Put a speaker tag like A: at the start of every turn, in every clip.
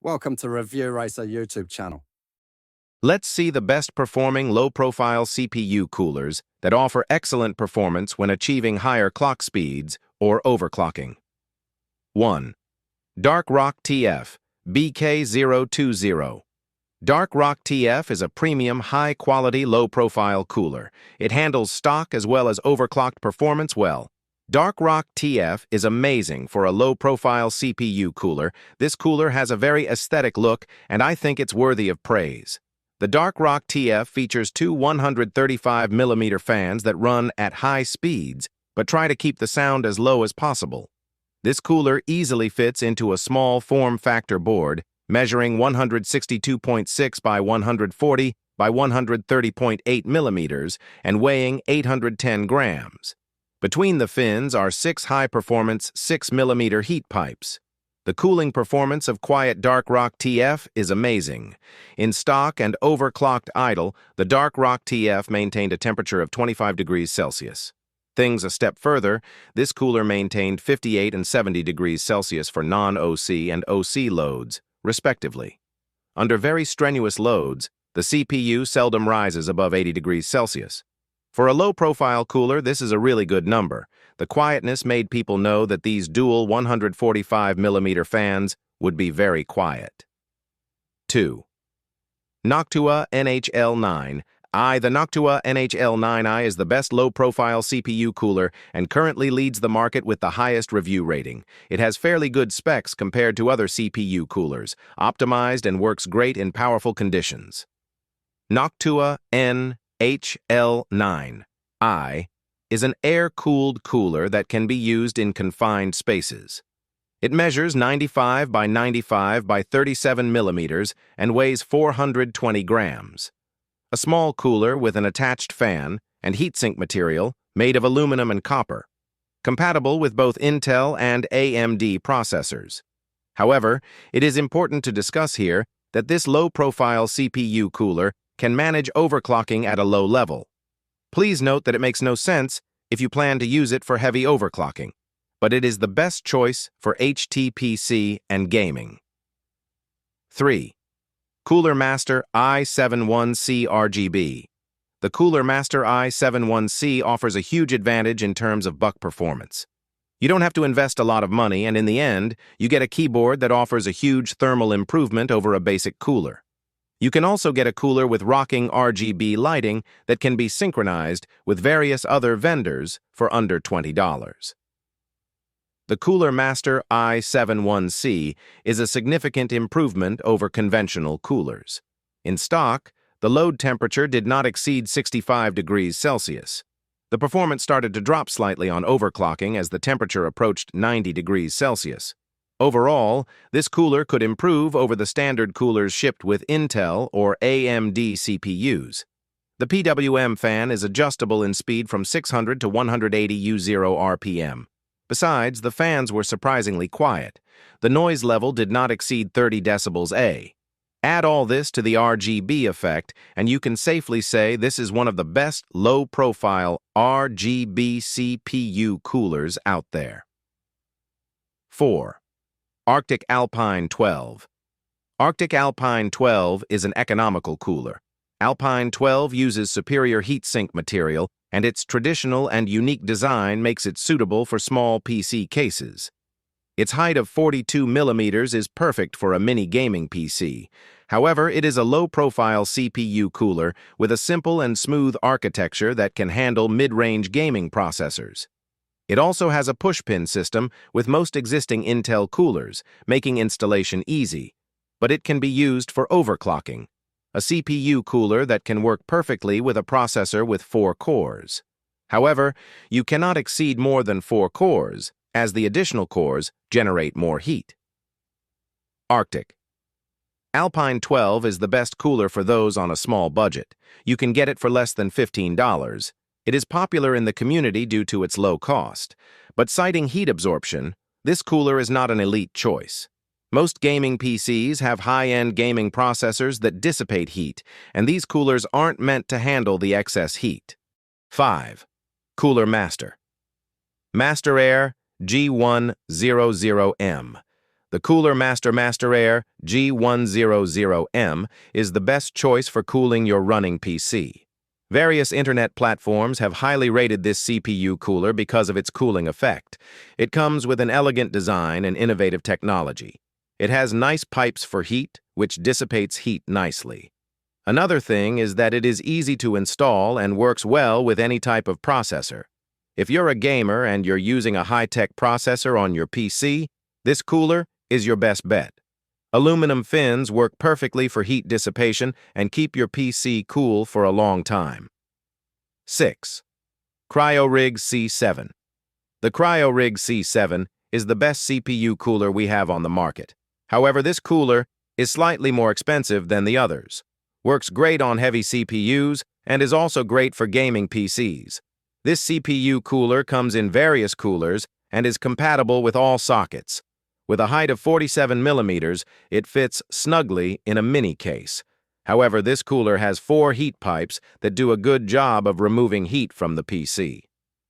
A: Welcome to Review Racer YouTube channel.
B: Let's see the best performing low-profile CPU coolers that offer excellent performance when achieving higher clock speeds or overclocking. 1. Dark Rock TF BK020. Dark Rock TF is a premium, high-quality, low-profile cooler. It handles stock as well as overclocked performance well. Dark Rock TF is amazing for a low-profile CPU cooler. This cooler has a very aesthetic look, and I think it's worthy of praise. The Dark Rock TF features two 135mm fans that run at high speeds, but try to keep the sound as low as possible. This cooler easily fits into a small form factor board, measuring 162.6 by 140 by 130.8 millimeters and weighing 810 grams. Between the fins are 6 high-performance 6mm heat pipes. The cooling performance of quiet Dark Rock TF is amazing. In stock and overclocked idle, the Dark Rock TF maintained a temperature of 25 degrees Celsius. Things a step further, this cooler maintained 58 and 70 degrees Celsius for non-OC and OC loads, respectively. Under very strenuous loads, the CPU seldom rises above 80 degrees Celsius. For a low-profile cooler, this is a really good number. The quietness made people know that these dual 145mm fans would be very quiet. 2. Noctua NHL9i. The Noctua NHL9i is the best low-profile CPU cooler and currently leads the market with the highest review rating. It has fairly good specs compared to other CPU coolers, optimized and works great in powerful conditions. Noctua NHL9i is an air-cooled cooler that can be used in confined spaces. It measures 95 by 95 by 37 millimeters and weighs 420 grams. A small cooler with an attached fan and heatsink material made of aluminum and copper. Compatible with both Intel and AMD processors. However, it is important to discuss here that this low-profile CPU cooler can manage overclocking at a low level. Please note that it makes no sense if you plan to use it for heavy overclocking, but it is the best choice for HTPC and gaming. 3. Cooler Master i71C RGB. The Cooler Master i71C offers a huge advantage in terms of buck performance. You don't have to invest a lot of money, and in the end, you get a keyboard that offers a huge thermal improvement over a basic cooler. You can also get a cooler with rocking RGB lighting that can be synchronized with various other vendors for under $20. The Cooler Master i71C is a significant improvement over conventional coolers. In stock, the load temperature did not exceed 65 degrees Celsius. The performance started to drop slightly on overclocking as the temperature approached 90 degrees Celsius. Overall, this cooler could improve over the standard coolers shipped with Intel or AMD CPUs. The PWM fan is adjustable in speed from 600 to 180 U0 RPM. Besides, the fans were surprisingly quiet. The noise level did not exceed 30 decibels A. Add all this to the RGB effect, and you can safely say this is one of the best low-profile RGB CPU coolers out there. 4. Arctic Alpine 12. Arctic Alpine 12 is an economical cooler. Alpine 12 uses superior heatsink material, and its traditional and unique design makes it suitable for small PC cases. Its height of 42 millimeters is perfect for a mini gaming PC. However, it is a low-profile CPU cooler with a simple and smooth architecture that can handle mid-range gaming processors. It also has a push-pin system with most existing Intel coolers, making installation easy, but it can be used for overclocking, a CPU cooler that can work perfectly with a processor with 4 cores. However, you cannot exceed more than 4 cores, as the additional cores generate more heat. Arctic. Alpine 12 is the best cooler for those on a small budget. You can get it for less than $15. It is popular in the community due to its low cost, but citing heat absorption, this cooler is not an elite choice. Most gaming PCs have high-end gaming processors that dissipate heat, and these coolers aren't meant to handle the excess heat. 5. Cooler Master. Master Air G100M. The Cooler Master Air G100M is the best choice for cooling your running PC. Various internet platforms have highly rated this CPU cooler because of its cooling effect. It comes with an elegant design and innovative technology. It has nice pipes for heat, which dissipates heat nicely. Another thing is that it is easy to install and works well with any type of processor. If you're a gamer and you're using a high-tech processor on your PC, this cooler is your best bet. Aluminum fins work perfectly for heat dissipation and keep your PC cool for a long time. 6. CryoRig C7. The CryoRig C7 is the best CPU cooler we have on the market. However, this cooler is slightly more expensive than the others. Works great on heavy CPUs and is also great for gaming PCs. This CPU cooler comes in various coolers and is compatible with all sockets. With a height of 47 millimeters, it fits snugly in a mini case. However, this cooler has 4 heat pipes that do a good job of removing heat from the PC.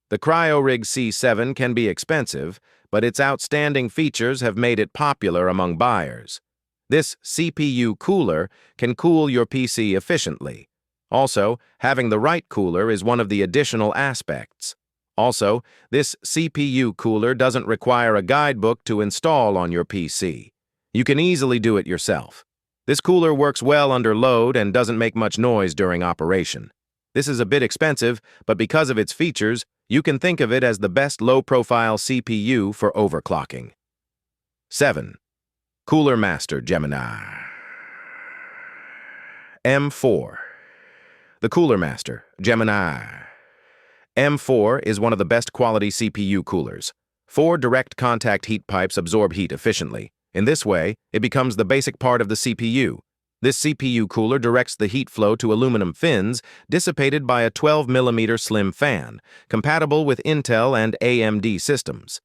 B: The CryoRig C7 can be expensive, but its outstanding features have made it popular among buyers. This CPU cooler can cool your PC efficiently. Also, having the right cooler is one of the additional aspects. Also, this CPU cooler doesn't require a guidebook to install on your PC. You can easily do it yourself. This cooler works well under load and doesn't make much noise during operation. This is a bit expensive, but because of its features, you can think of it as the best low-profile CPU for overclocking. 7. Cooler Master Gemini M4. The Cooler Master Gemini M4 is one of the best quality CPU coolers. 4 direct contact heat pipes absorb heat efficiently. In this way, it becomes the basic part of the CPU. This CPU cooler directs the heat flow to aluminum fins dissipated by a 12mm slim fan, compatible with Intel and AMD systems.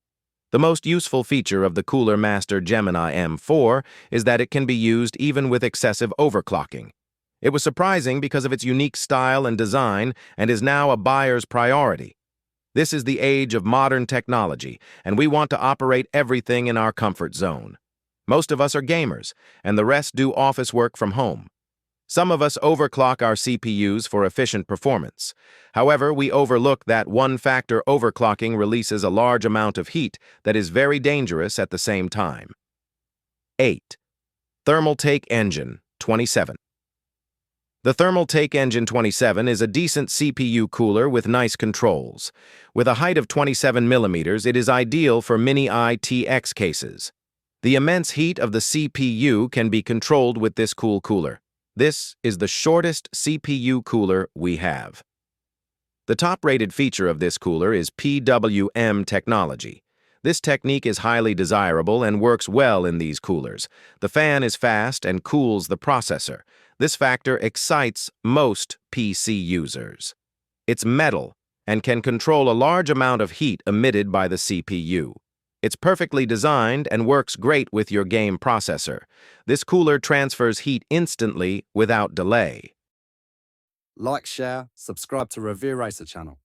B: The most useful feature of the Cooler Master Gemini M4 is that it can be used even with excessive overclocking. It was surprising because of its unique style and design and is now a buyer's priority. This is the age of modern technology, and we want to operate everything in our comfort zone. Most of us are gamers, and the rest do office work from home. Some of us overclock our CPUs for efficient performance. However, we overlook that one-factor overclocking releases a large amount of heat that is very dangerous at the same time. 8. Thermaltake Engine 27. The Thermaltake Engine 27 is a decent CPU cooler with nice controls. With a height of 27 millimeters, it is ideal for mini ITX cases. The immense heat of the CPU can be controlled with this cool cooler. This is the shortest CPU cooler we have. The top-rated feature of this cooler is PWM technology. This technique is highly desirable and works well in these coolers. The fan is fast and cools the processor. This factor excites most PC users. It's metal and can control a large amount of heat emitted by the CPU. It's perfectly designed and works great with your game processor. This cooler transfers heat instantly without delay.
A: Like, share, subscribe to Review Racer channel.